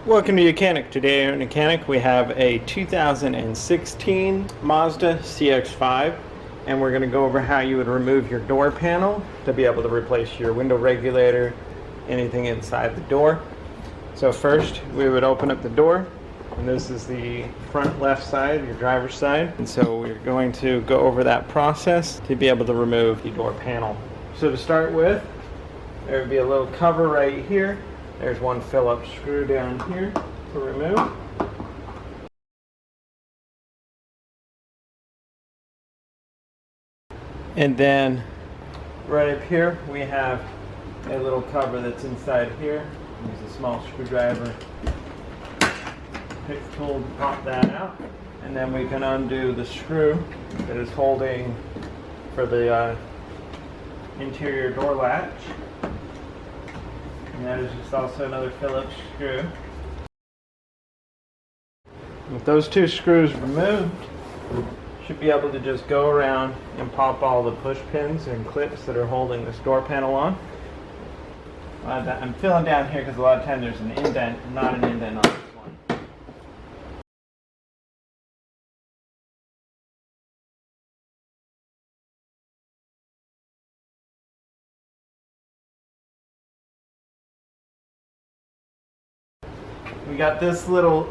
Welcome to YOUCANIC. Today on YOUCANIC we have a 2016 Mazda CX-5 and we're going to go over how you would remove your door panel to be able to replace your window regulator, anything inside the door. So first we would open up the door, and this is the front left side, your driver's side. And so we're going to go over that process to be able to remove the door panel. So to start with, there would be a little cover right here. There's one Phillips screw down here to remove. And then right up here we have a little cover that's inside here. Use a small screwdriver, pick tool to pop that out. And then we can undo the screw that is holding for the interior door latch. And that is just also another Phillips screw. With those two screws removed, you should be able to just go around and pop all the push pins and clips that are holding this door panel on. I'm filling down here because a lot of times there's an indent, not an indent on this one. We got this little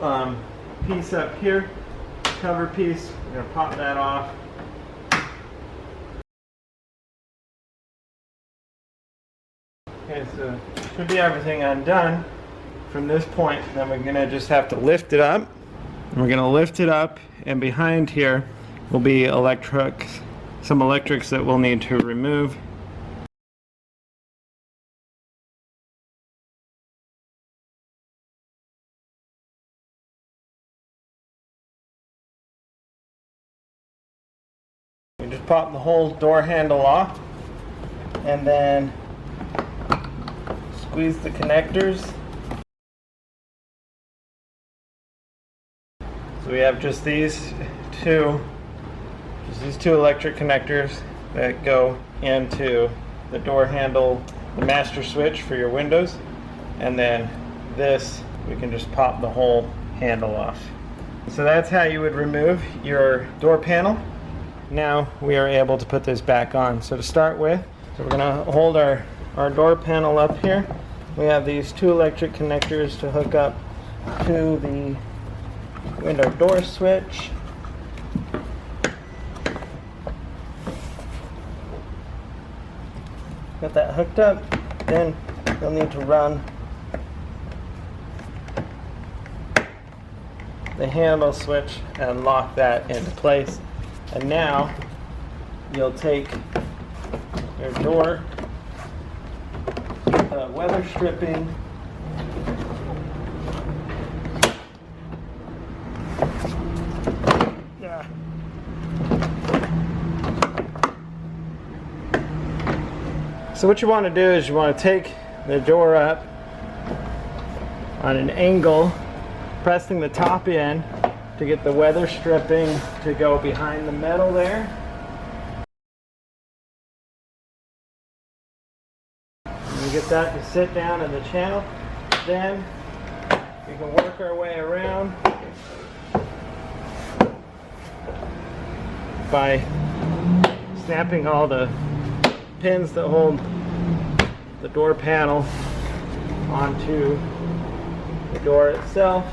piece up here, cover piece. We're going to pop that off. Okay, so should be everything undone from this point. Then we're going to just have to lift it up. And we're going to lift it up, and behind here will be some electrics that we'll need to remove. You just pop the whole door handle off and then squeeze the connectors. So we have just these two electric connectors that go into the door handle, the master switch for your windows, and then this we can just pop the whole handle off. So that's how you would remove your door panel. Now we are able to put this back on. So to start with, we're going to hold our door panel up here. We have these two electric connectors to hook up to the window door switch. Got that hooked up. Then you'll need to run the handle switch and lock that into place. And now you'll take your door weather stripping So what you want to do is you want to take the door up on an angle, pressing the top in to get the weather stripping to go behind the metal there. And we get that to sit down in the channel. Then we can work our way around by snapping all the pins that hold the door panel onto the door itself.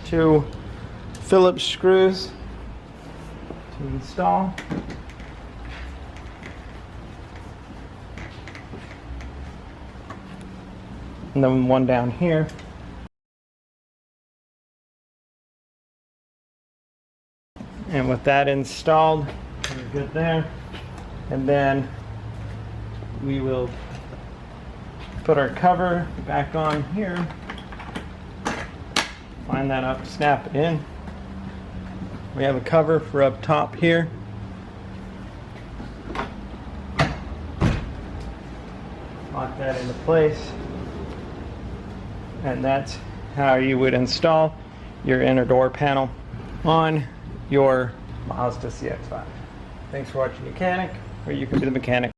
Two Phillips screws to install. And then one down here. And with that installed, we're good there. And then we will put our cover back on here. Line that up, snap it in. We have a cover for up top here. Lock that into place. And that's how you would install your inner door panel on your Mazda CX-5. Thanks for watching YOUCANIC, where you can be the mechanic.